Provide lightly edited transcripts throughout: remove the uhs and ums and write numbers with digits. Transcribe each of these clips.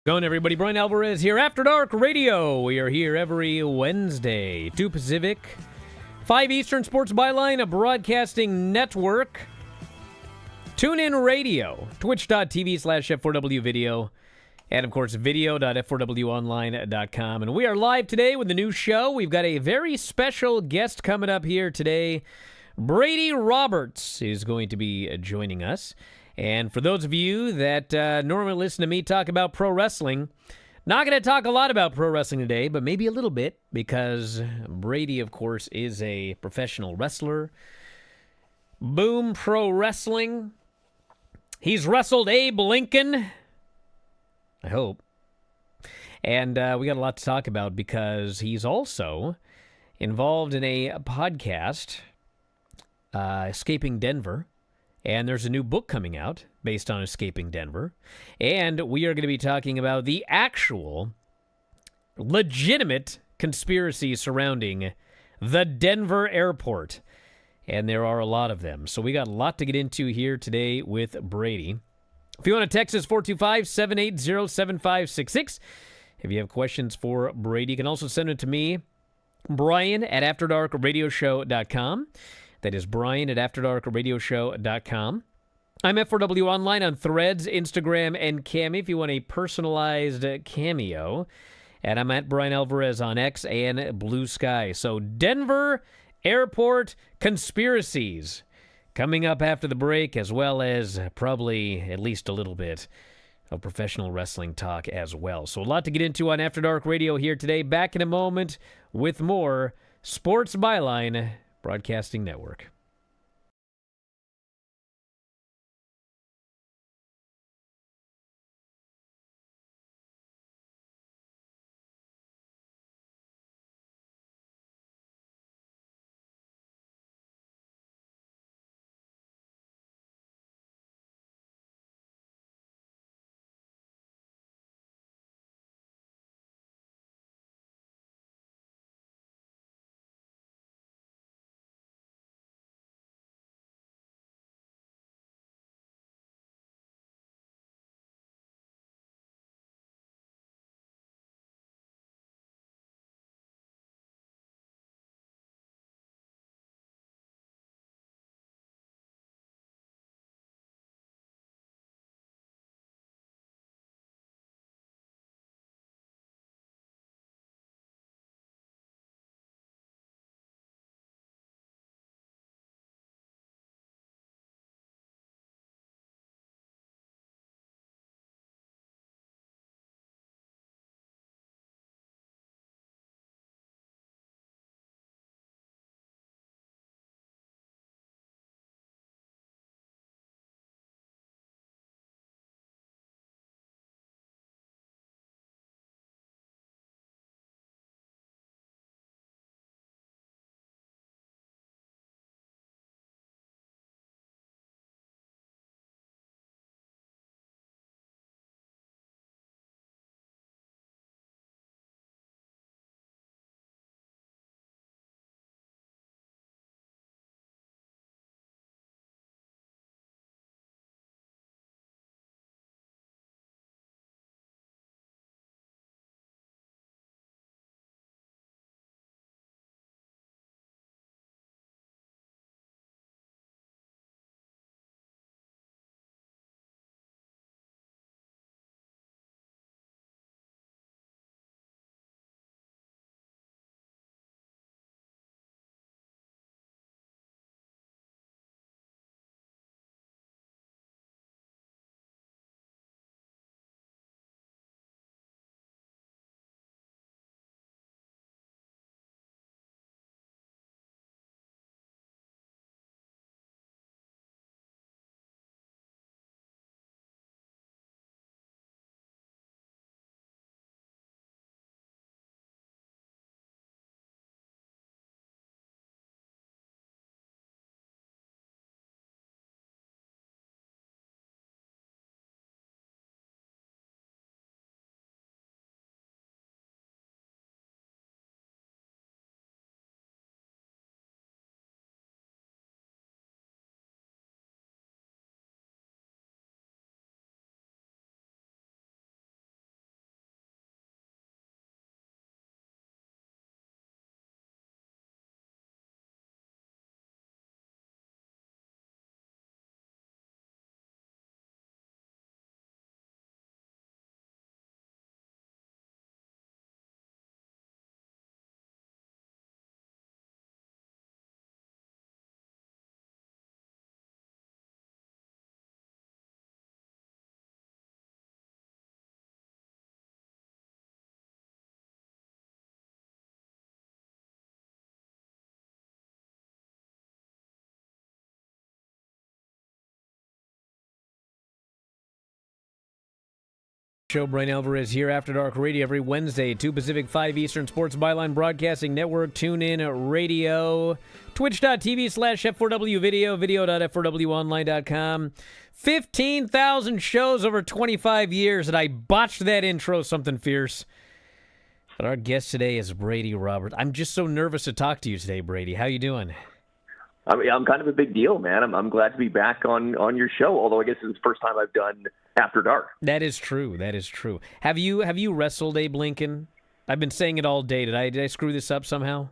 Going, everybody. Bryan Alvarez here, After Dark Radio. We are here every Wednesday, 2 Pacific, 5 Eastern, Sports Byline, a broadcasting network. TuneIn Radio, twitch.tv/F4W video, and of course, video.f4wonline.com. And we are live today with the new show. We've got a very special guest coming up here today. Brady Roberts is going to be joining us. And for those of you that normally listen to me talk about pro wrestling, not going to talk a lot about pro wrestling today, but maybe a little bit, because Brady, of course, is a professional wrestler. Boom Pro Wrestling. He's wrestled Abe Lincoln, I hope. And we got a lot to talk about because he's also involved in a podcast, Escaping Denver. And there's a new book coming out based on Escaping Denver. And we are going to be talking about the actual, legitimate conspiracy surrounding the Denver airport. And there are a lot of them. So we got a lot to get into here today with Brady. If you want to text us, 425-780-7566. If you have questions for Brady, you can also send it to me, Bryan at AfterDarkRadioshow.com. That is Bryan at AfterDarkRadioshow.com. I'm F4W Online on Threads, Instagram, and Cameo if you want a personalized cameo. And I'm at Bryan Alvarez on X and Blue Sky. So Denver Airport Conspiracies coming up after the break, as well as probably at least a little bit of professional wrestling talk as well. So a lot to get into on After Dark Radio here today. Back in a moment with more Sports Byline Broadcasting Network. Show Bryan Alvarez here, After Dark Radio, every Wednesday, 2 Pacific, 5 Eastern, Sports Byline Broadcasting Network, TuneIn Radio, twitch.tv/F4W Video, video.f4wonline.com. 15,000 shows over 25 years, and I botched that intro something fierce. But our guest today is Brady Roberts. I'm just so nervous to talk to you today, Brady. How you doing? I mean, I'm kind of a big deal, man. I'm glad to be back on your show, although I guess it's the first time I've done After Dark. That is true. Have you wrestled Abe Lincoln? I've been saying it all day. Did I screw this up somehow?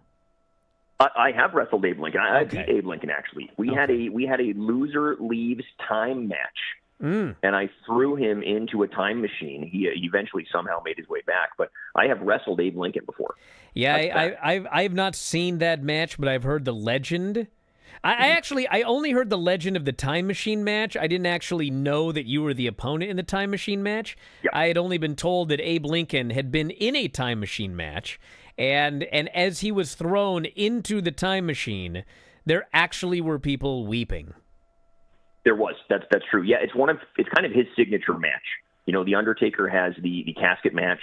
I have wrestled Abe Lincoln. I beat Abe Lincoln, actually. We had a loser leaves time match, and I threw him into a time machine. He eventually somehow made his way back, but I have wrestled Abe Lincoln before. Yeah, I've not seen that match, but I've heard the legend. I only heard the legend of the Time Machine match. I didn't actually know that you were the opponent in the Time Machine match. Yep. I had only been told that Abe Lincoln had been in a Time Machine match, and as he was thrown into the Time Machine, there actually were people weeping. There was. That's true. Yeah, it's kind of his signature match. You know, The Undertaker has the casket match,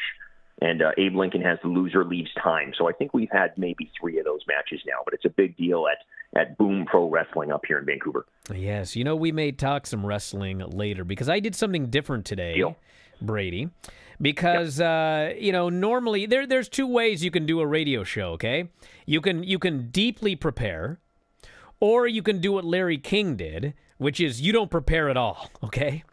and Abe Lincoln has the loser leaves time. So I think we've had maybe 3 of those matches now, but it's a big deal at Boom Pro Wrestling up here in Vancouver. Yes, we may talk some wrestling later because I did something different today, Brady. Because normally there's 2 ways you can do a radio show. Okay, you can deeply prepare, or you can do what Larry King did, which is you don't prepare at all. Okay.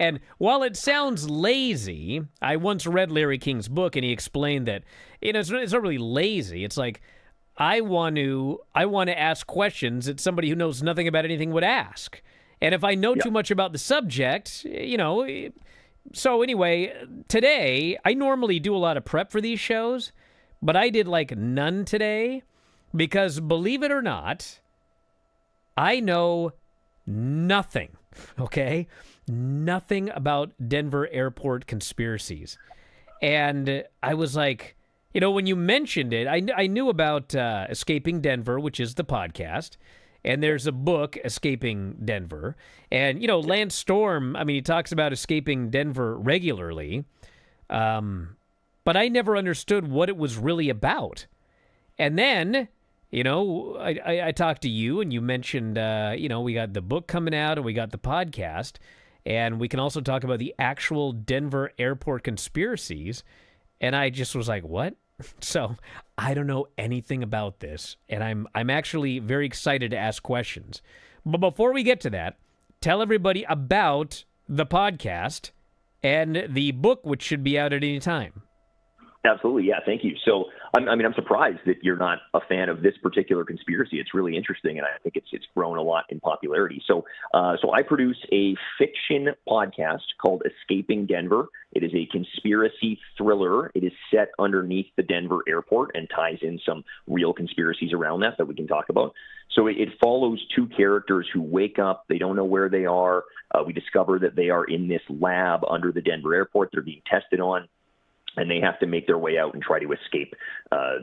And while it sounds lazy, I once read Larry King's book, and he explained that it's not really lazy. It's like I want to ask questions that somebody who knows nothing about anything would ask. And if I know too much about the subject, So anyway, today I normally do a lot of prep for these shows, but I did like none today because, believe it or not, I know nothing. Okay. Nothing about Denver airport conspiracies. And I was like, when you mentioned it, I knew about Escaping Denver, which is the podcast, and there's a book, Escaping Denver. And, Lance Storm, he talks about escaping Denver regularly, but I never understood what it was really about. And then, I talked to you, and you mentioned, we got the book coming out, and we got the podcast. And we can also talk about the actual Denver airport conspiracies. And I just was like, what? So I don't know anything about this. And I'm actually very excited to ask questions. But before we get to that, tell everybody about the podcast and the book, which should be out at any time. Absolutely. Yeah. Thank you. So, I'm surprised that you're not a fan of this particular conspiracy. It's really interesting, and I think it's grown a lot in popularity. So I produce a fiction podcast called Escaping Denver. It is a conspiracy thriller. It is set underneath the Denver airport and ties in some real conspiracies around that we can talk about. So it follows 2 characters who wake up. They don't know where they are. We discover that they are in this lab under the Denver airport. They're being tested on, and they have to make their way out and try to escape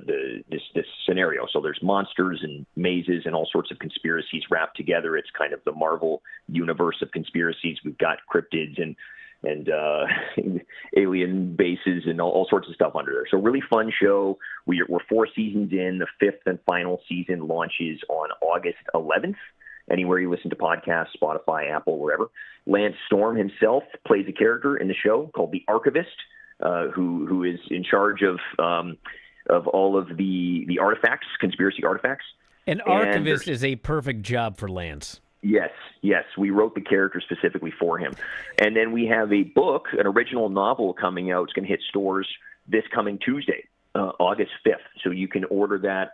this scenario. So there's monsters and mazes and all sorts of conspiracies wrapped together. It's kind of the Marvel universe of conspiracies. We've got cryptids and alien bases and all sorts of stuff under there. So really fun show. We're 4 seasons in. The 5th and final season launches on August 11th. Anywhere you listen to podcasts, Spotify, Apple, wherever. Lance Storm himself plays a character in the show called the Archivist, who is in charge of all of the artifacts, conspiracy artifacts. An archivist is a perfect job for Lance. Yes. We wrote the character specifically for him. And then we have a book, an original novel coming out. It's going to hit stores this coming Tuesday, August 5th. So you can order that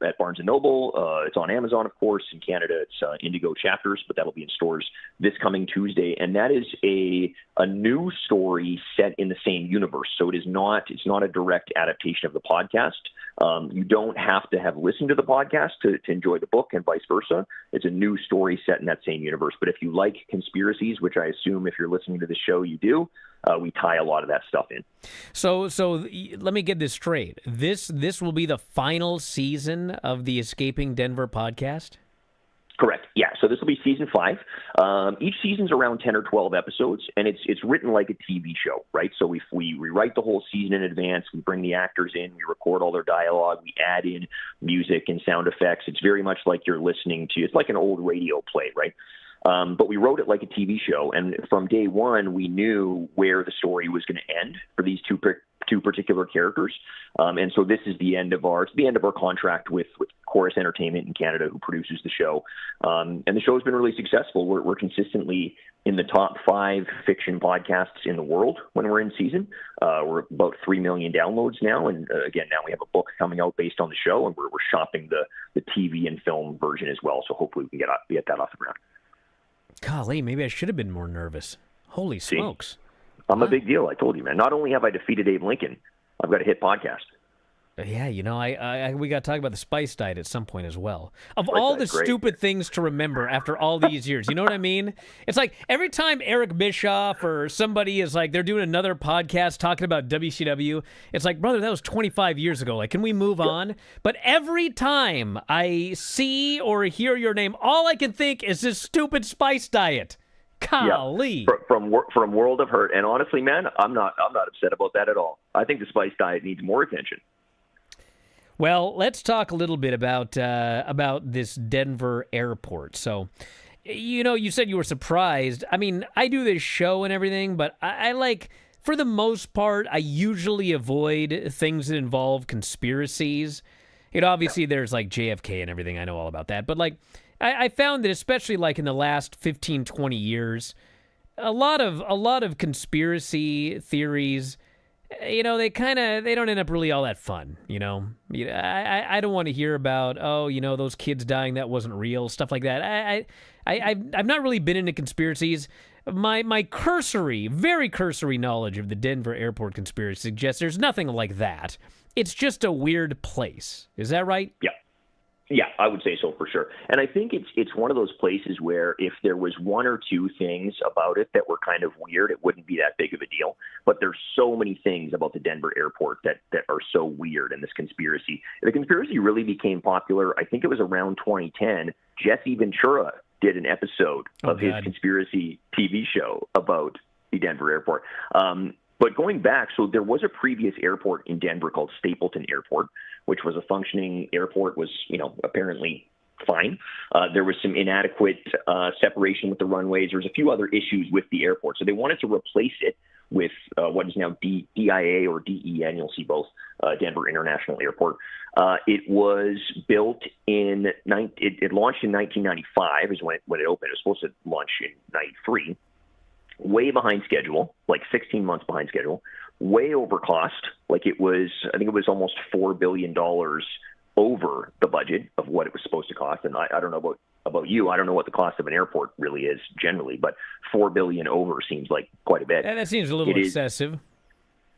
at Barnes & Noble. It's on Amazon, of course. In Canada, it's Indigo Chapters, but that'll be in stores this coming Tuesday. And that is a new story set in the same universe. So it's not a direct adaptation of the podcast. You don't have to have listened to the podcast to enjoy the book, and vice versa. It's a new story set in that same universe. But if you like conspiracies, which I assume if you're listening to the show you do, we tie a lot of that stuff in. So let me get this straight. This will be the final season of the Escaping Denver podcast? Correct. Yeah. So this will be season 5. Each season's around 10 or 12 episodes, and it's written like a TV show, right? So we rewrite the whole season in advance. We bring the actors in. We record all their dialogue. We add in music and sound effects. It's very much like you're listening to. It's like an old radio play, right? But we wrote it like a TV show, and from day one, we knew where the story was going to end for these two particular characters. And so this is the end of our contract with Chorus Entertainment in Canada, who produces the show. And the show has been really successful. We're consistently in the top 5 fiction podcasts in the world when we're in season. We're about 3 million downloads now. And again, now we have a book coming out based on the show, and we're shopping the TV and film version as well. So hopefully we can get that off the ground. Golly, maybe I should have been more nervous. Holy smokes. I'm a big deal. I told you, man. Not only have I defeated Abe Lincoln, I've got a hit podcast. Yeah, we got to talk about the spice diet at some point as well. Of all the stupid things to remember after all these years, you know what I mean? It's like every time Eric Bischoff or somebody is like, they're doing another podcast talking about WCW, it's like, brother, that was 25 years ago. Like, can we move on? But every time I see or hear your name, all I can think is this stupid spice diet. Golly. Yeah. From World of Hurt. And honestly, man, I'm not upset about that at all. I think the spice diet needs more attention. Well, let's talk a little bit about this Denver airport. So, you said you were surprised. I mean, I do this show and everything, but I like, for the most part, I usually avoid things that involve conspiracies. Obviously, there's like JFK and everything. I know all about that. But like, I found that especially like in the last 15, 20 years, a lot of conspiracy theories, they don't end up really all that fun, I don't want to hear about, those kids dying, that wasn't real, stuff like that. I've not really been into conspiracies. My very cursory knowledge of the Denver airport conspiracy suggests there's nothing like that. It's just a weird place. Is that right? Yeah. Yeah, I would say so for sure. And I think it's one of those places where if there was one or two things about it that were kind of weird, it wouldn't be that big of a deal. But there's so many things about the Denver airport that are so weird in this conspiracy. The conspiracy really became popular, I think it was around 2010. Jesse Ventura did an episode of his conspiracy TV show about the Denver airport. But going back, so there was a previous airport in Denver called Stapleton Airport, which was a functioning airport, was, apparently fine. There was some inadequate separation with the runways. There was a few other issues with the airport. So they wanted to replace it with what is now DIA or DEN. You'll see both, Denver International Airport. It was built it launched in 1995 is when it opened. It was supposed to launch in 93. Way behind schedule, like 16 months behind schedule, way over cost. I think it was almost $4 billion over the budget of what it was supposed to cost. And I don't know about you. I don't know what the cost of an airport really is generally, but $4 billion over seems like quite a bit. Yeah, that seems a little excessive. It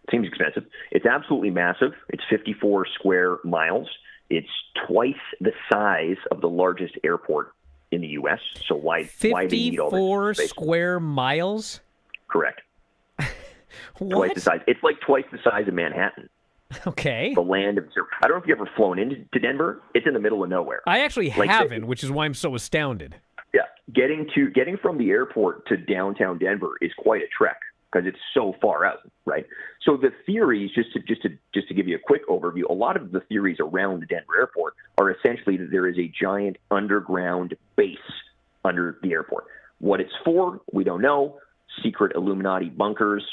seems expensive. It's absolutely massive. It's 54 square miles. It's twice the size of the largest airport in the U.S. So why do you need all this 54 square miles? Correct. What? Twice the size. It's like twice the size of Manhattan. Okay. The land of. I don't know if you've ever flown into Denver. It's in the middle of nowhere. I actually haven't, which is why I'm so astounded. Yeah, getting from the airport to downtown Denver is quite a trek because it's so far out, right? So the theories, just to give you a quick overview, a lot of the theories around the Denver airport are essentially that there is a giant underground base under the airport. What it's for, we don't know. Secret Illuminati bunkers,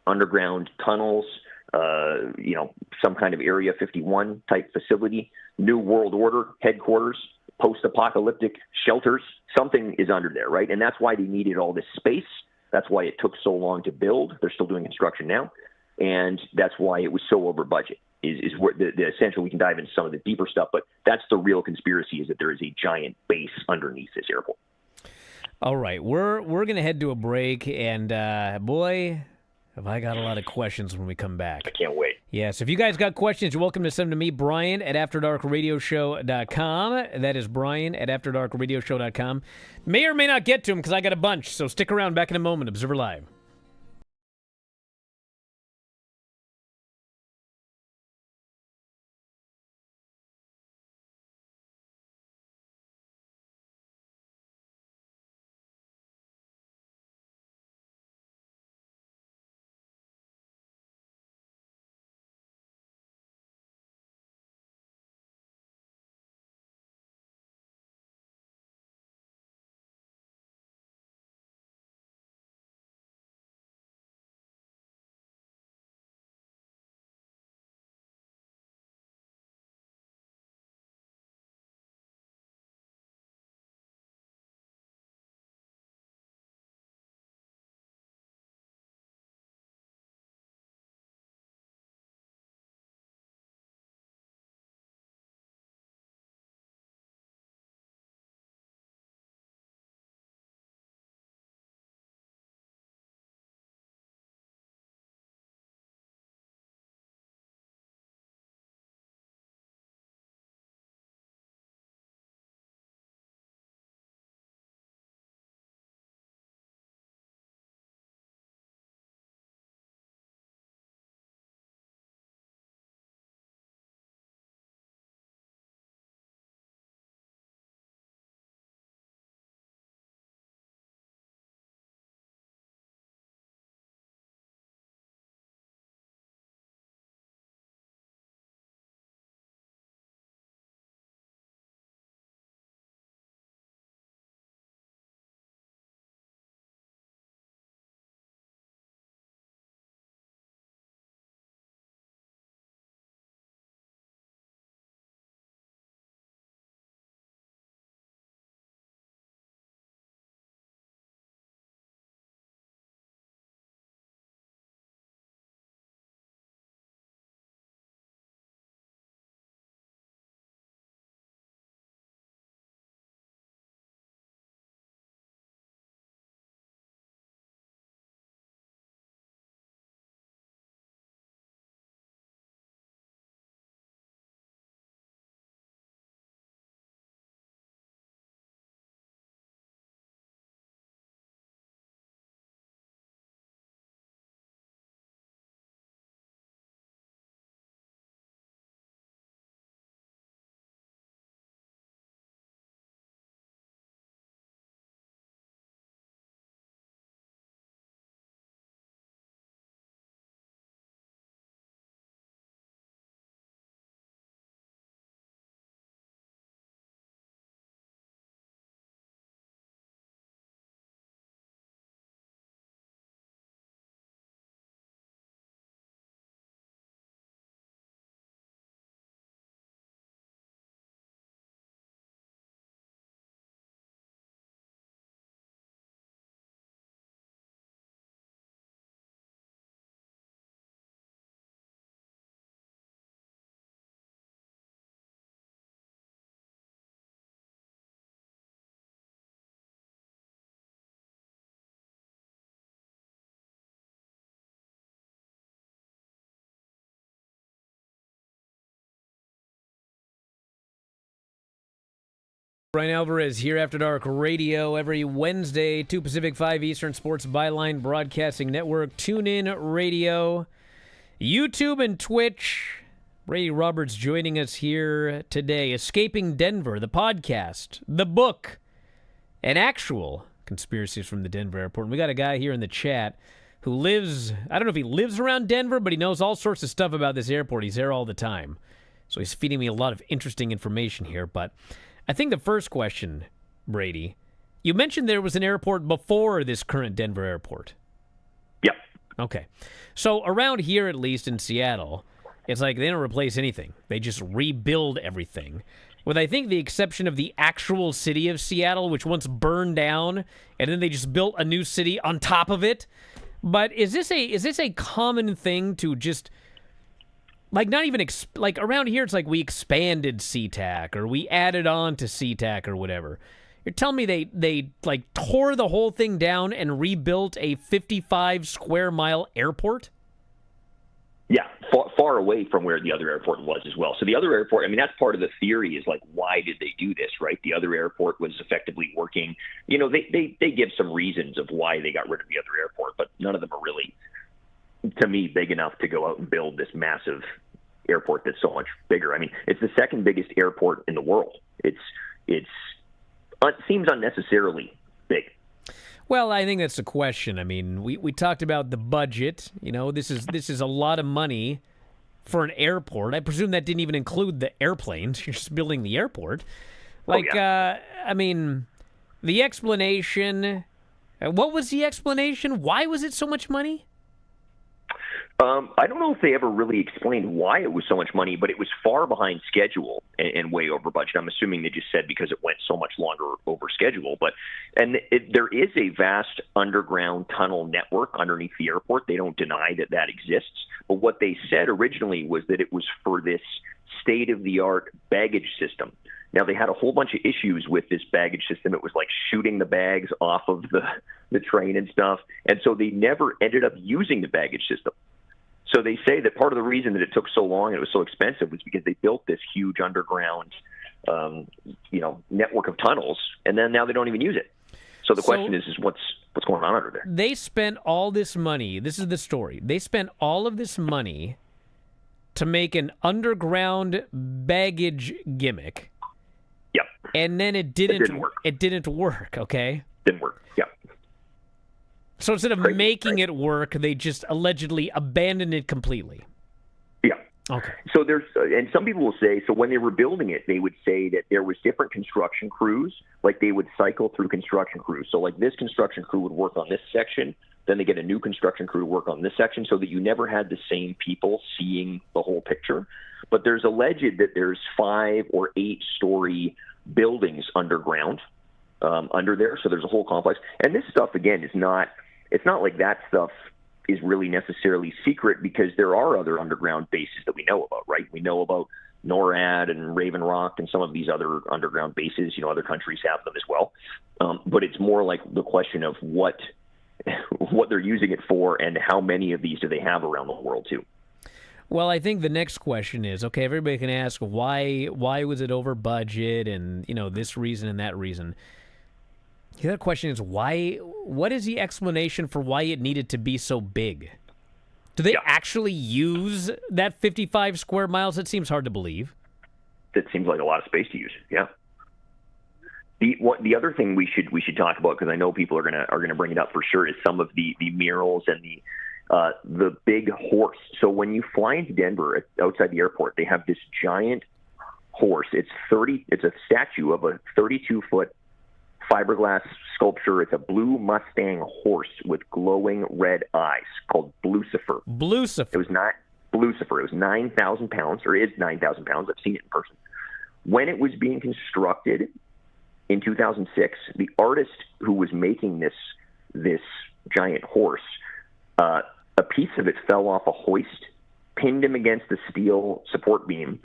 underground tunnels, some kind of Area 51 type facility, New World Order headquarters, post-apocalyptic shelters. Something is under there, right? And that's why they needed all this space. That's why it took so long to build. They're still doing construction now. And that's why it was so over budget, is where the essential. We can dive into some of the deeper stuff, but that's the real conspiracy, is that there is a giant base underneath this airport. All right, we're going to head to a break, and boy, have I got a lot of questions when we come back. I can't wait. Yes, if you guys got questions, you're welcome to send them to me, Bryan at AfterDarkRadioShow.com. That is Bryan at AfterDarkRadioShow.com. May or may not get to them because I got a bunch, so stick around. Back in a moment. Observer Live. Bryan Alvarez here, After Dark Radio, every Wednesday, 2 Pacific, 5 Eastern, Sports Byline Broadcasting Network, TuneIn Radio, YouTube, and Twitch. Brady Roberts joining us here today. Escaping Denver, the podcast, the book, and actual conspiracies from the Denver airport. And we got a guy here in the chat who lives, I don't know if he lives around Denver, but he knows all sorts of stuff about this airport. He's there all the time. So he's feeding me a lot of interesting information here, but I think the first question, Brady, you mentioned there was an airport before this current Denver airport. Yep. Okay. So around here, at least in Seattle, it's like they don't replace anything. They just rebuild everything. With, I think, the exception of the actual city of Seattle, which once burned down, and then they just built a new city on top of it. But is this a common thing to just... Like, not even, like, around here, it's like we expanded SeaTac, or we added on to SeaTac, or whatever. You're telling me they like, tore the whole thing down and rebuilt a 55-square-mile airport? Yeah, far away from where the other airport was as well. So the other airport, I mean, that's part of the theory is, like, why did they do this, right? The other airport was effectively working. You know, they give some reasons of why they got rid of the other airport, but none of them are really, to me, big enough to go out and build this massive airport that's so much bigger. I mean, it's the second biggest airport in the world. It seems unnecessarily big. Well, I think that's the question. I mean, we talked about the budget. You know, this is a lot of money for an airport. I presume that didn't even include the airplanes. You're just building the airport. Like, I mean, the explanation. What was the explanation? Why was it so much money? I don't know if they ever really explained why it was so much money, but it was far behind schedule and way over budget. I'm assuming they just said because it went so much longer over schedule. There is a vast underground tunnel network underneath the airport. They don't deny that exists. But what they said originally was that it was for this state-of-the-art baggage system. Now, they had a whole bunch of issues with this baggage system. It was like shooting the bags off of the train and stuff. And so they never ended up using the baggage system. So they say that part of the reason that it took so long and it was so expensive was because they built this huge underground, network of tunnels, and then now they don't even use it. So the question is what's going on under there? They spent all this money. This is the story. They spent all of this money to make an underground baggage gimmick. Yep. And then it didn't work. It didn't work. Okay. Didn't work. Yep. So instead of making it work, they just allegedly abandoned it completely. Yeah. Okay. So and some people will say, so when they were building it, they would say that there was different construction crews, like they would cycle through construction crews. So like this construction crew would work on this section, then they get a new construction crew to work on this section, so that you never had the same people seeing the whole picture. But there's alleged that there's 5 or 8 story buildings underground, under there. So there's a whole complex. And this stuff, again, it's not like that stuff is really necessarily secret, because there are other underground bases that we know about, right? We know about NORAD and Raven Rock and some of these other underground bases. You know, other countries have them as well. But it's more like the question of what they're using it for and how many of these do they have around the world too. Well, I think the next question is, okay, everybody can ask why was it over budget and, this reason and that reason. The other question is what is the explanation for why it needed to be so big? Do they actually use that 55 square miles? It seems hard to believe. That seems like a lot of space to use. Yeah. The other thing we should talk about, because I know people are gonna bring it up for sure, is some of the murals and the big horse. So when you fly into Denver outside the airport, they have this giant horse. It's a statue of a 32-foot fiberglass sculpture. It's a blue Mustang horse with glowing red eyes called Blucifer. Blucifer. It was not Blucifer. It was 9,000 pounds, or is 9,000 pounds. I've seen it in person. When it was being constructed in 2006, the artist who was making this giant horse, a piece of it fell off a hoist, pinned him against the steel support beam,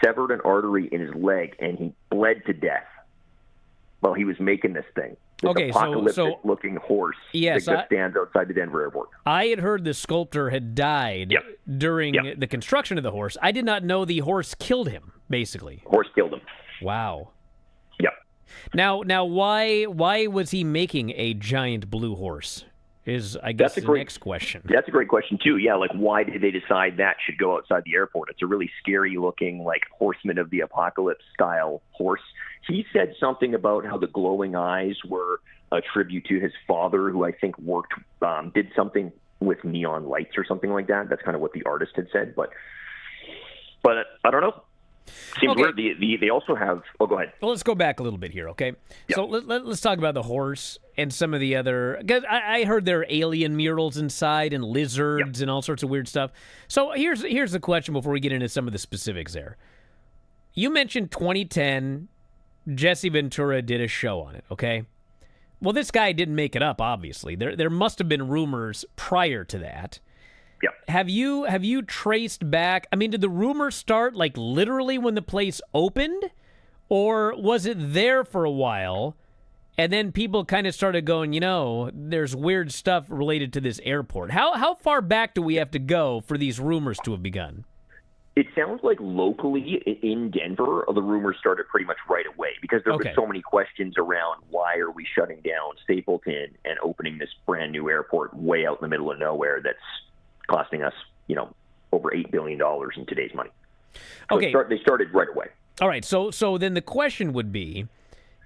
severed an artery in his leg, and he bled to death while he was making this thing. This apocalyptic-looking horse that stands outside the Denver airport. I had heard the sculptor had died during the construction of the horse. I did not know the horse killed him, basically. Horse killed him. Wow. Yep. Now, why was he making a giant blue horse? Is, I guess, next question. That's a great question too. Yeah, like why did they decide that should go outside the airport? It's a really scary looking, like Horseman of the Apocalypse style horse. He said something about how the glowing eyes were a tribute to his father, who I think did something with neon lights or something like that. That's kind of what the artist had said, but I don't know. Seems weird. They also have. Oh, go ahead. Well, let's go back a little bit here, okay? Yep. So let's talk about the horse and some of the other. Cause I heard there are alien murals inside and lizards and all sorts of weird stuff. So here's the question before we get into some of the specifics. There, you mentioned 2010. Jesse Ventura did a show on it, okay? Well, this guy didn't make it up. Obviously, there must have been rumors prior to that. Yeah. Have you traced back? I mean, did the rumor start like literally when the place opened, or was it there for a while, and then people kind of started going, there's weird stuff related to this airport? How far back do we have to go for these rumors to have begun? It sounds like locally in Denver, the rumors started pretty much right away because there were so many questions around why are we shutting down Stapleton and opening this brand new airport way out in the middle of nowhere that's costing us, over $8 billion in today's money. So they started right away. All right. So then the question would be,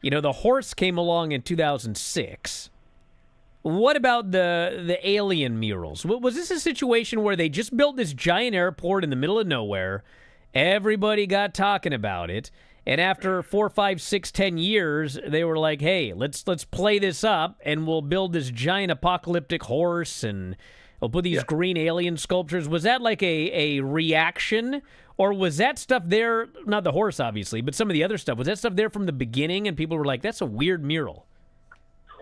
the horse came along in 2006. What about the alien murals? Was this a situation where they just built this giant airport in the middle of nowhere? Everybody got talking about it. And after 4, 5, 6, 10 years, they were like, hey, let's play this up and we'll build this giant apocalyptic horse and we'll put these green alien sculptures. Was that like a reaction, or was that stuff there, not the horse obviously, but some of the other stuff, was that stuff there from the beginning and people were like, that's a weird mural?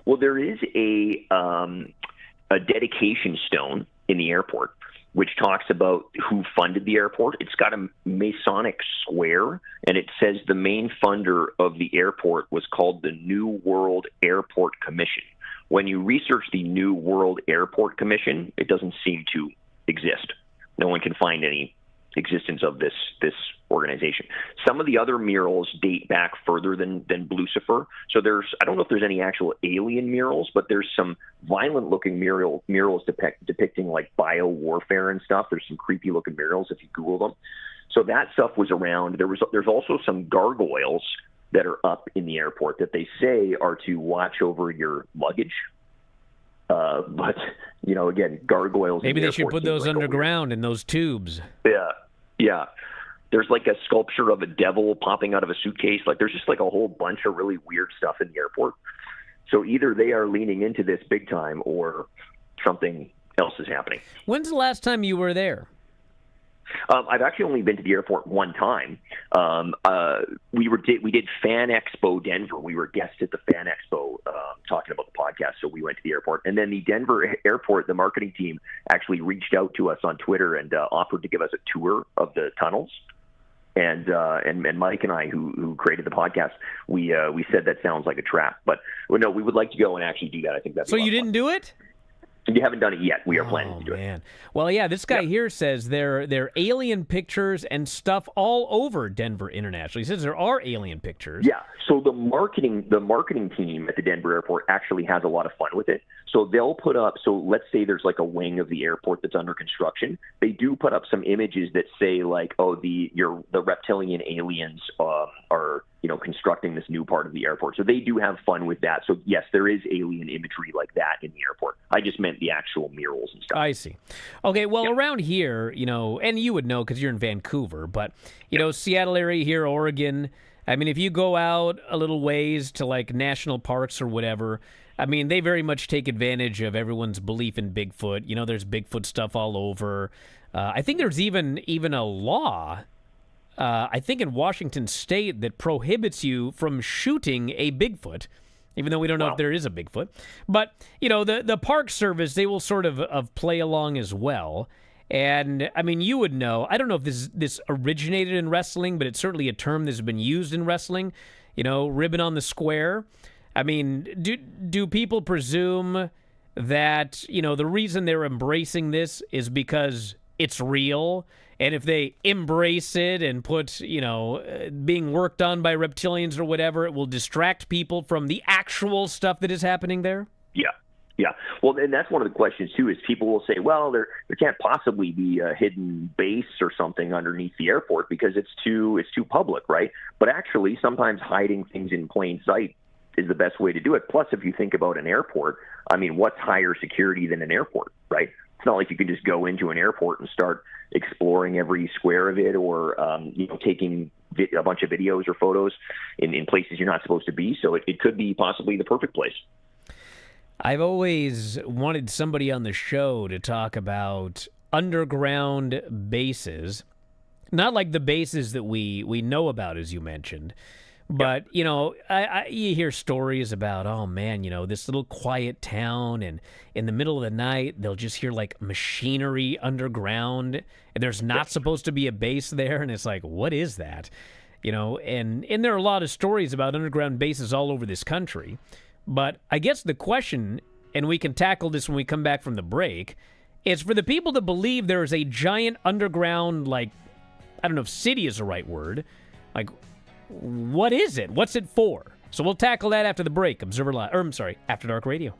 Well, there is a dedication stone in the airport which talks about who funded the airport. It's got a Masonic square, and it says the main funder of the airport was called the New World Airport Commission. When you research the New World Airport Commission, it doesn't seem to exist. No one can find any existence of this organization. Some of the other murals date back further than Lucifer. So I don't know if there's any actual alien murals, but there's some violent-looking murals depicting like bio-warfare and stuff. There's some creepy-looking murals if you Google them. So that stuff was around. There's also some gargoyles that are up in the airport that they say are to watch over your luggage. But, again, gargoyles. Maybe they should put those underground in those tubes. Yeah. There's like a sculpture of a devil popping out of a suitcase. Like there's just like a whole bunch of really weird stuff in the airport. So either they are leaning into this big time or something else is happening. When's the last time you were there? I've actually only been to the airport one time. We did Fan Expo Denver. We were guests at the Fan Expo talking about the podcast, so we went to the airport. And then the Denver airport, the marketing team actually reached out to us on Twitter and offered to give us a tour of the tunnels. And Mike and I, who created the podcast, we said that sounds like a trap. But no, we would like to go and actually do that. I think that's so. You didn't do it? You haven't done it yet. We are planning to do it. Well, yeah, this guy here says there are alien pictures and stuff all over Denver International. He says there are alien pictures. Yeah. So the marketing team at the Denver airport actually has a lot of fun with it. So they'll put up, so let's say there's like a wing of the airport that's under construction. They do put up some images that say like, oh, the reptilian aliens are constructing this new part of the airport. So they do have fun with that. So yes, there is alien imagery like that in the airport. I just meant the actual murals and stuff. I see. Okay, well, around here, and you would know because you're in Vancouver, but, Seattle area here, Oregon, I mean, if you go out a little ways to like national parks or whatever, I mean, they very much take advantage of everyone's belief in Bigfoot. There's Bigfoot stuff all over. I think there's even a law, I think in Washington State, that prohibits you from shooting a Bigfoot, even though we don't know if there is a Bigfoot. But, the Park Service, they will sort of play along as well. And, I mean, you would know, I don't know if this originated in wrestling, but it's certainly a term that's been used in wrestling, ribbon on the square. I mean, do people presume that, the reason they're embracing this is because it's real. And if they embrace it and put, being worked on by reptilians or whatever, it will distract people from the actual stuff that is happening there? Yeah. Yeah. Well, and that's one of the questions, too, is people will say, well, there can't possibly be a hidden base or something underneath the airport because it's too public, right? But actually, sometimes hiding things in plain sight is the best way to do it. Plus, if you think about an airport, I mean, what's higher security than an airport, right? It's not like you can just go into an airport and start exploring every square of it or, taking a bunch of videos or photos in places you're not supposed to be. So it could be possibly the perfect place. I've always wanted somebody on the show to talk about underground bases, not like the bases that we know about, as you mentioned, but, you hear stories about, oh, man, this little quiet town, and in the middle of the night, they'll just hear, like, machinery underground, and there's not supposed to be a base there, and it's like, what is that? And there are a lot of stories about underground bases all over this country. But I guess the question, and we can tackle this when we come back from the break, is for the people to believe there is a giant underground, I don't know if city is the right word. What is it? What's it for? So we'll tackle that after the break. After Dark Radio.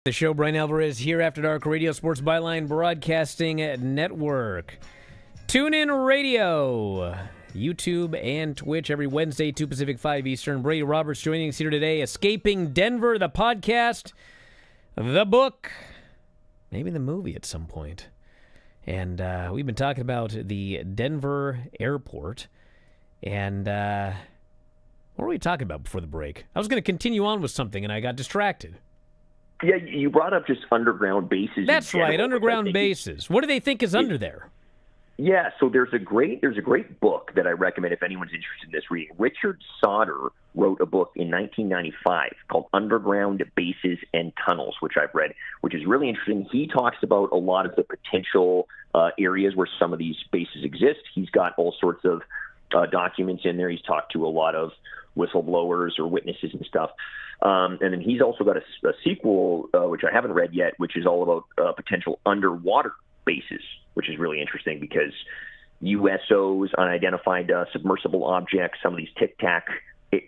The show, Bryan Alvarez, here after Dark Radio Sports Byline Broadcasting Network. TuneIn Radio, YouTube, and Twitch every Wednesday, 2 Pacific, 5 Eastern. Brady Roberts joining us here today. Escaping Denver, the podcast, the book, maybe the movie at some point. And we've been talking about the Denver airport. And what were we talking about before the break? I was going to continue on with something, and I got distracted. Yeah, you brought up just underground bases. That's right, underground bases. What do they think is under there? Yeah, so there's a great book that I recommend if anyone's interested in this reading. Richard Sauder wrote a book in 1995 called Underground Bases and Tunnels, which I've read, which is really interesting. He talks about a lot of the potential areas where some of these bases exist. He's got all sorts of documents in there. He's talked to a lot of whistleblowers or witnesses and stuff. And then he's also got a sequel, which I haven't read yet, which is all about potential underwater bases, which is really interesting because USOs, unidentified submersible objects, some of these tic-tac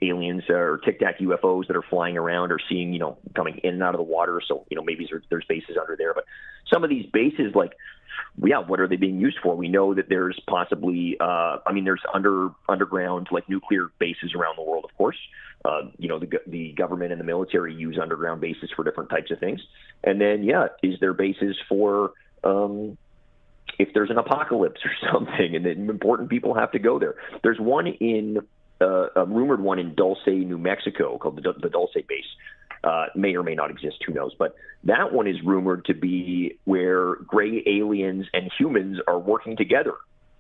aliens or tic-tac UFOs that are flying around or seeing, coming in and out of the water. So, maybe there's bases under there. But some of these bases, what are they being used for? We know that there's possibly, there's underground, nuclear bases around the world, of course. The government and the military use underground bases for different types of things. And then, is there bases for if there's an apocalypse or something and then important people have to go there? There's one a rumored one in Dulce, New Mexico called the Dulce base. May or may not exist, who knows? But that one is rumored to be where gray aliens and humans are working together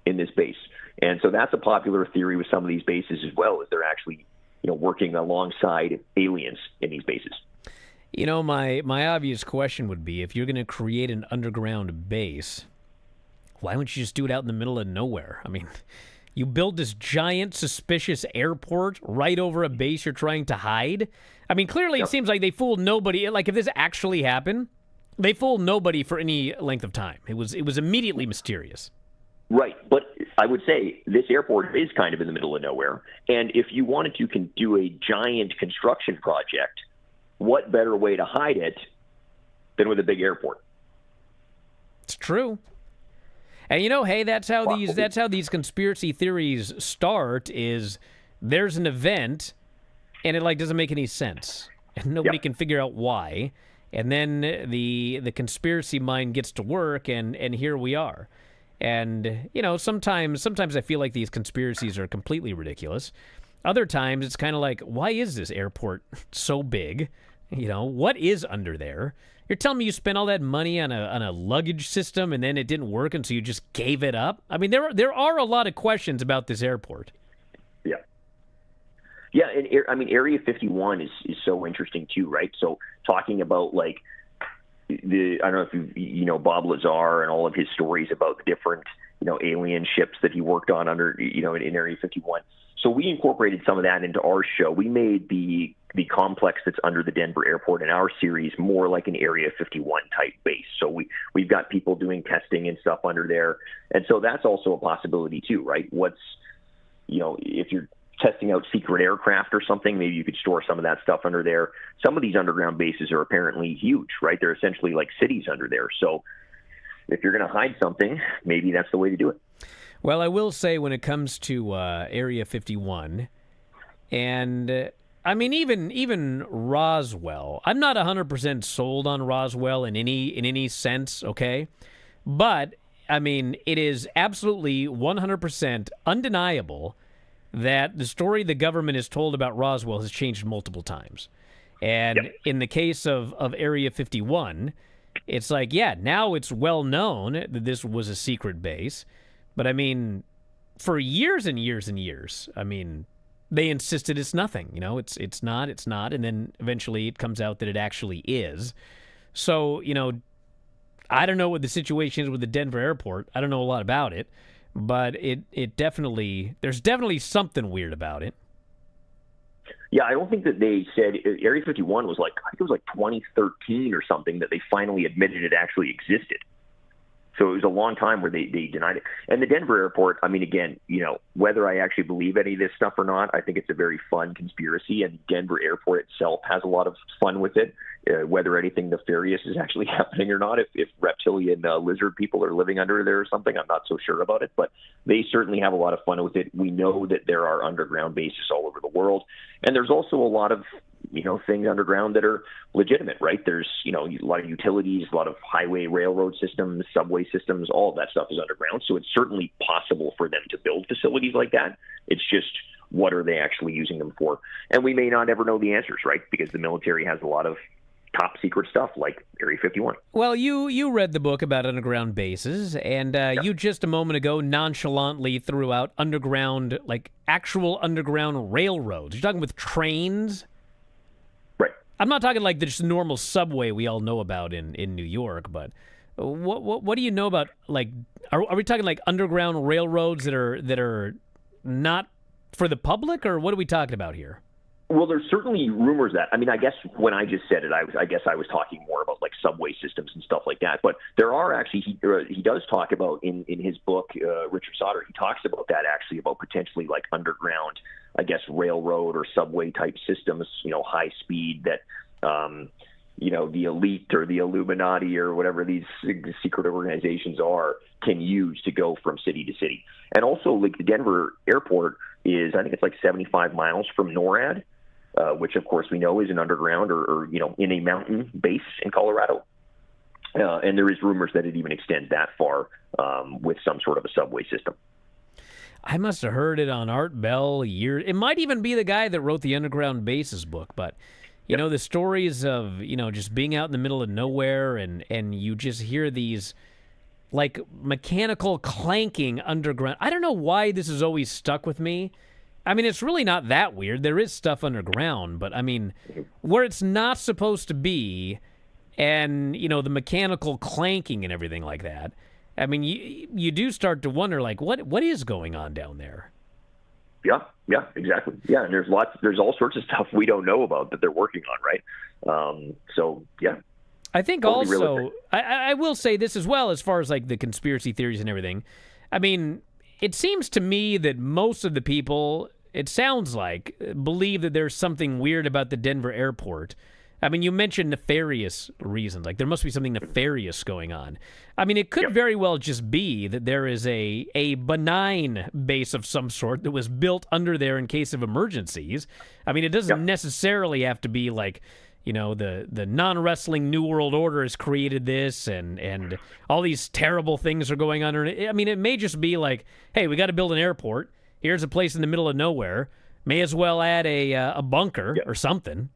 in this base. And so that's a popular theory with some of these bases as well, is they're actually, working alongside aliens in these bases. My obvious question would be, if you're going to create an underground base, why wouldn't you just do it out in the middle of nowhere? I mean, you build this giant, suspicious airport right over a base you're trying to hide. I mean, clearly it seems like they fooled nobody. Like, if this actually happened, they fooled nobody for any length of time. It was immediately mysterious. Right, but I would say this airport is kind of in the middle of nowhere. And if you wanted to do a giant construction project, what better way to hide it than with a big airport? It's true. And hey, that's how these conspiracy theories start. Is there's an event, and it doesn't make any sense, and nobody can figure out why. And then the conspiracy mind gets to work, and here we are. And sometimes I feel like these conspiracies are completely ridiculous. Other times it's kind of like, why is this airport so big? What is under there? You're telling me you spent all that money on a luggage system and then it didn't work, and so you just gave it up? I mean, there are a lot of questions about this airport. Yeah, and Area 51 is so interesting too, right? So talking about I don't know if you know Bob Lazar and all of his stories about the different alien ships that he worked on under in Area 51. So we incorporated some of that into our show. We made the complex that's under the Denver airport in our series more like an Area 51 type base. So we've got people doing testing and stuff under there. And so that's also a possibility too, right? If you're testing out secret aircraft or something, maybe you could store some of that stuff under there. Some of these underground bases are apparently huge, right? They're essentially like cities under there. So if you're going to hide something, maybe that's the way to do it. Well, I will say when it comes to Area 51, and even Roswell, I'm not 100% sold on Roswell in any sense, okay? But it is absolutely 100% undeniable that the story the government has told about Roswell has changed multiple times. And in the case of Area 51, it's now it's well known that this was a secret base. But for years and years and years, they insisted it's nothing. It's not. And then eventually it comes out that it actually is. So, I don't know what the situation is with the Denver airport. I don't know a lot about it. But there's definitely something weird about it. Yeah, I don't think that they said Area 51 was I think it was 2013 or something that they finally admitted it actually existed. So it was a long time where they denied it. And the Denver airport, again, whether I actually believe any of this stuff or not, I think it's a very fun conspiracy. And Denver airport itself has a lot of fun with it. whether anything nefarious is actually happening or not. If reptilian lizard people are living under there or something, I'm not so sure about it. But they certainly have a lot of fun with it. We know that there are underground bases all over the world, and there's also a lot of things underground that are legitimate, right? There's, a lot of utilities, a lot of highway railroad systems, subway systems, all of that stuff is underground. So it's certainly possible for them to build facilities like that. It's just, what are they actually using them for? And we may not ever know the answers, right? Because the military has a lot of top secret stuff like Area 51. Well, you read the book about underground bases, and you just a moment ago nonchalantly threw out underground, like actual underground railroads. You're talking with trains? Right. I'm not talking like the just normal subway we all know about in New York, but what do you know about, like, are we talking like underground railroads that are not for the public, or what are we talking about here? Well, there's certainly rumors that, I guess when I just said it, I was talking more about like subway systems and stuff like that. But there are actually, he does talk about in his book, Richard Sauter, he talks about that actually, about potentially like underground, I guess, railroad or subway type systems, high speed that, the elite or the Illuminati or whatever these secret organizations are can use to go from city to city. And also, like, the Denver airport is, I think it's like 75 miles from NORAD, which of course we know is an underground or in a mountain base in Colorado. And there is rumors that it even extends that far with some sort of a subway system. I must have heard it on Art Bell it might even be the guy that wrote the Underground Bases book, but the stories of, just being out in the middle of nowhere and you just hear these like mechanical clanking underground. I don't know why this has always stuck with me. It's really not that weird. There is stuff underground, but where it's not supposed to be, and, the mechanical clanking and everything like that, you do start to wonder, like, what is going on down there? Yeah, exactly. Yeah, and there's all sorts of stuff we don't know about that they're working on, right? So, yeah. I think totally also, I will say this as well, as far as like the conspiracy theories and everything. It seems to me that most of the people, it sounds like, believe that there's something weird about the Denver airport. You mentioned nefarious reasons. Like, there must be something nefarious going on. It could very well just be that there is a benign base of some sort that was built under there in case of emergencies. It doesn't necessarily have to be like, the non-wrestling New World Order has created this and all these terrible things are going on. It may just be like, hey, we got to build an airport. Here's a place in the middle of nowhere. May as well add a bunker or something.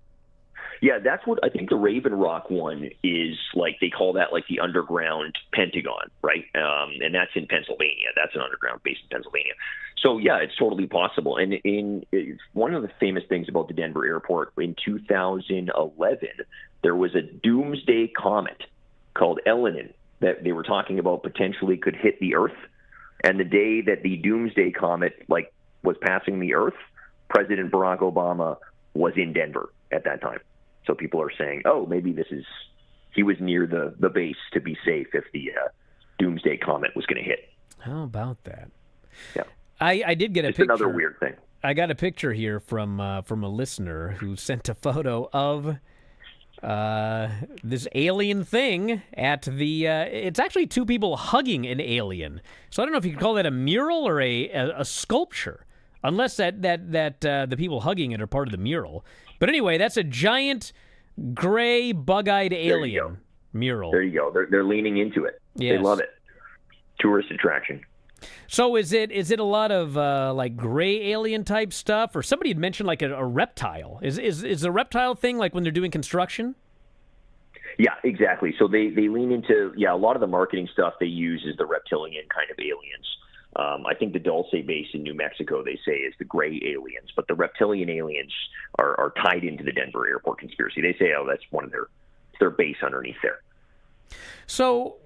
Yeah, that's what I think the Raven Rock one is like. They call that like the underground Pentagon, right? And that's in Pennsylvania. That's an underground base in Pennsylvania. So, yeah, it's totally possible. And one of the famous things about the Denver airport, in 2011, there was a doomsday comet called Elenin that they were talking about potentially could hit the Earth. And the day that the doomsday comet was passing the Earth, President Barack Obama was in Denver at that time. So people are saying, oh, maybe he was near the base to be safe if the doomsday comet was going to hit. How about that? Yeah. I did get a picture. It's another weird thing. I got a picture here from a listener who sent a photo of this alien thing at the. It's actually two people hugging an alien. So I don't know if you could call that a mural or a sculpture, unless that the people hugging it are part of the mural. But anyway, that's a giant gray bug-eyed alien mural. There you go. They're leaning into it. Yes. They love it. Tourist attraction. So is it a lot of like gray alien type stuff, or somebody had mentioned like a reptile? Is the reptile thing like when they're doing construction? Yeah, exactly. So they lean into a lot of the marketing stuff they use is the reptilian kind of aliens. I think the Dulce base in New Mexico, they say, is the gray aliens, but the reptilian aliens are tied into the Denver airport conspiracy. They say, that's one of their base underneath there. So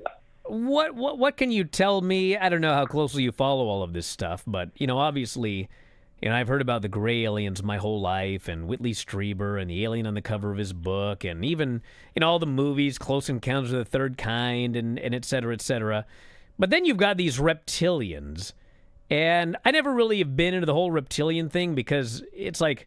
what can you tell me? I don't know how closely you follow all of this stuff, but, obviously, I've heard about the gray aliens my whole life, and Whitley Strieber and the alien on the cover of his book, and even in all the movies, Close Encounters of the Third Kind, and et cetera, et cetera. But then you've got these reptilians, and I never really have been into the whole reptilian thing because it's like,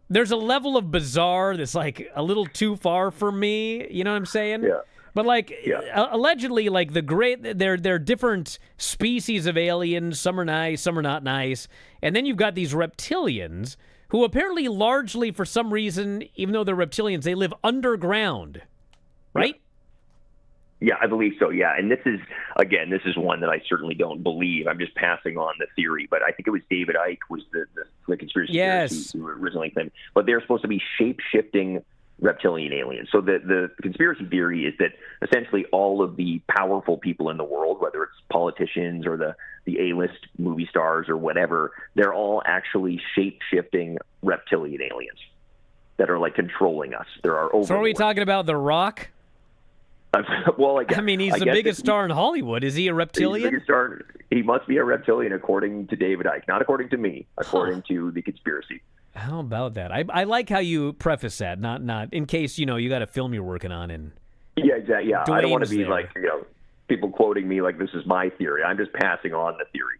there's a level of bizarre that's like a little too far for me. You know what I'm saying? Yeah. But like Yeah. allegedly, like they're different species of aliens. Some are nice, some are not nice, and then you've got these reptilians who apparently largely, for some reason, even though they're reptilians, they live underground, right? Yeah, I believe so. Yeah, and this is one that I certainly don't believe. I'm just passing on the theory, but I think it was David Icke was the conspiracy theorist who originally claimed. But they're supposed to be shape-shifting reptilian aliens. So the conspiracy theory is that essentially all of the powerful people in the world, whether it's politicians or the A-list movie stars or whatever, they're all actually shape-shifting reptilian aliens that are like controlling us. There are overlords. So are we talking about The Rock? Well, I mean, he's the biggest star in Hollywood. Is he a reptilian? He's the biggest star. He must be a reptilian, according to David Icke. Not according to me, according to the conspiracy. How about that? I like how you preface that, not in case, you got a film you're working on. And yeah, exactly. Yeah, I don't want to be there. like, people quoting me like this is my theory. I'm just passing on the theory.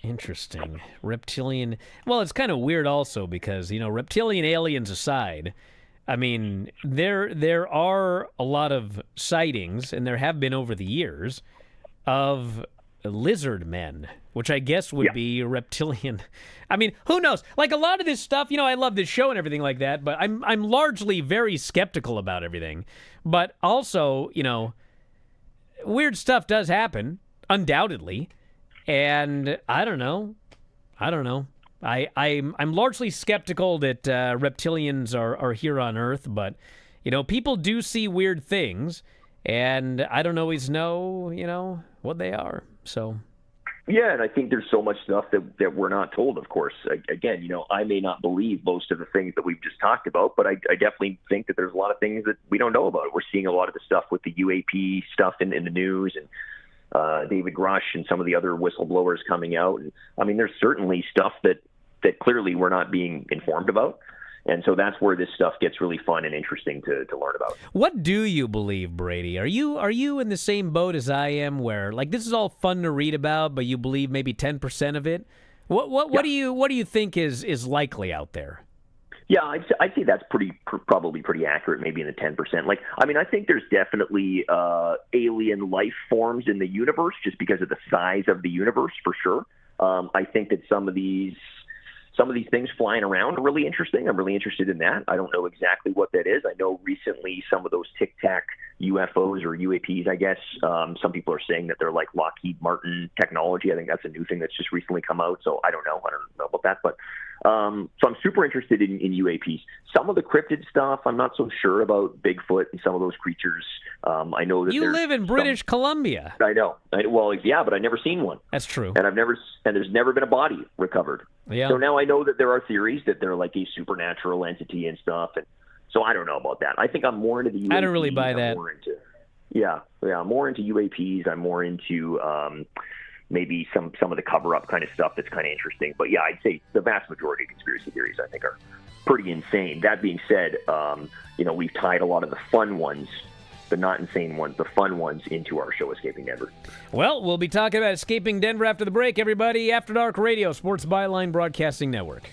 Interesting. Reptilian. Well, it's kind of weird also because, reptilian aliens aside, I mean, there are a lot of sightings, and there have been over the years, of lizard men, which I guess would be reptilian. I mean, who knows? Like a lot of this stuff, I love this show and everything like that, but I'm largely very skeptical about everything. But also, weird stuff does happen, undoubtedly, and I don't know. I'm largely skeptical that reptilians are here on Earth, but people do see weird things, and I don't always know what they are. So yeah, and I think there's so much stuff that we're not told. Of course, again, I may not believe most of the things that we've just talked about, but I definitely think that there's a lot of things that we don't know about. We're seeing a lot of the stuff with the UAP stuff in the news and. David Grush and some of the other whistleblowers coming out. And I mean, there's certainly stuff that clearly we're not being informed about. And so that's where this stuff gets really fun and interesting to learn about. What do you believe, Brady? Are you in the same boat as I am where like this is all fun to read about, but you believe maybe 10% of it? What do you think is likely out there? Yeah, I'd say that's probably pretty accurate, maybe in the 10%. Like, I mean, I think there's definitely alien life forms in the universe just because of the size of the universe, for sure. I think that some of these things flying around are really interesting. I'm really interested in that. I don't know exactly what that is. I know recently some of those Tic Tac UFOs or UAPs, I guess, some people are saying that they're like Lockheed Martin technology. I think that's a new thing that's just recently come out. So I don't know about that, but so I'm super interested in UAPs. Some of the cryptid stuff, I'm not so sure about Bigfoot and some of those creatures. I know that you live in British Columbia. I know. Well, yeah, but I've never seen one. That's true. And there's never been a body recovered. Yeah. So now I know that there are theories that they're like a supernatural entity and stuff. And so I don't know about that. I think I'm more into the UAPs. I don't really buy that. I'm more into UAPs. I'm more into maybe some of the cover-up kind of stuff that's kind of interesting. But yeah, I'd say the vast majority of conspiracy theories I think are pretty insane. That being said, we've tied a lot of the fun ones, the not insane ones, the fun ones into our show, Escaping Denver. Well, we'll be talking about Escaping Denver after the break, everybody. After Dark Radio, Sports Byline Broadcasting Network.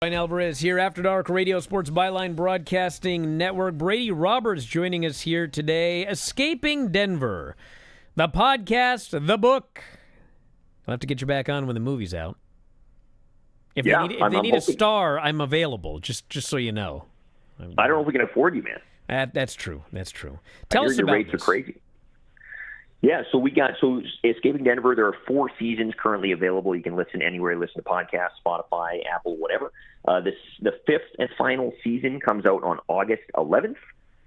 Bryan Alvarez here, After Dark Radio Sports Byline Broadcasting Network. Brady Roberts joining us here today. Escaping Denver, the podcast, the book. I'll have to get you back on when the movie's out. If they need a star, I'm available, just so you know. I don't know if we can afford you, man. That's true. Tell us your about rates this. are crazy. Yeah, so Escaping Denver, there are 4 seasons currently available. You can listen anywhere you listen to podcasts, Spotify, Apple, whatever. The 5th and final season comes out on August 11th,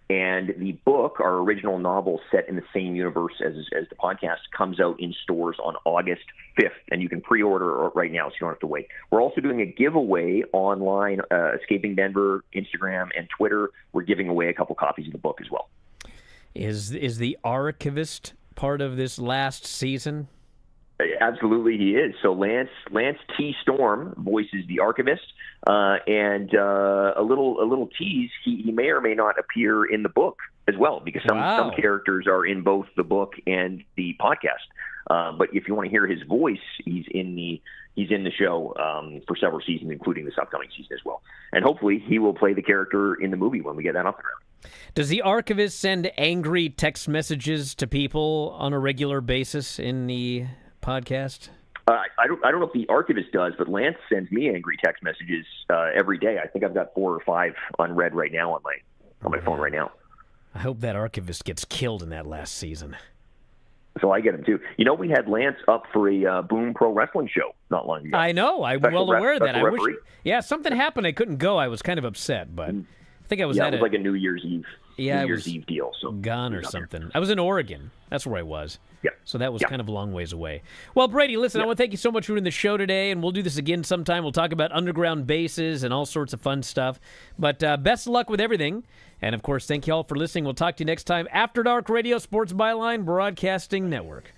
and the book, our original novel set in the same universe as the podcast, comes out in stores on August 5th, and you can pre-order right now, so you don't have to wait. We're also doing a giveaway online, Escaping Denver, Instagram, and Twitter. We're giving away a couple copies of the book as well. Is the archivist part of this last season? Absolutely, he is. So Lance T. Storm voices the archivist, and a little tease. He may or may not appear in the book as well, because some characters are in both the book and the podcast. But if you want to hear his voice, he's in the show for several seasons, including this upcoming season as well. And hopefully, he will play the character in the movie when we get that off the ground. Does the archivist send angry text messages to people on a regular basis in the podcast? I don't know if the archivist does, but Lance sends me angry text messages every day. I think I've got 4 or 5 unread right now on my phone right now. I hope that archivist gets killed in that last season. So I get him too. We had Lance up for a Boom Pro Wrestling show not long ago. I know. I'm well aware of that. I wish. Something happened. I couldn't go. I was kind of upset, but I think I was at it was like a New Year's Eve. Yeah, New Year's Eve deal. So gone or something. I was in Oregon. That's where I was. Yeah. So that was kind of a long ways away. Well, Brady, listen, I want to thank you so much for doing the show today, and we'll do this again sometime. We'll talk about underground bases and all sorts of fun stuff. But best of luck with everything. And, of course, thank you all for listening. We'll talk to you next time. After Dark Radio Sports Byline Broadcasting Network.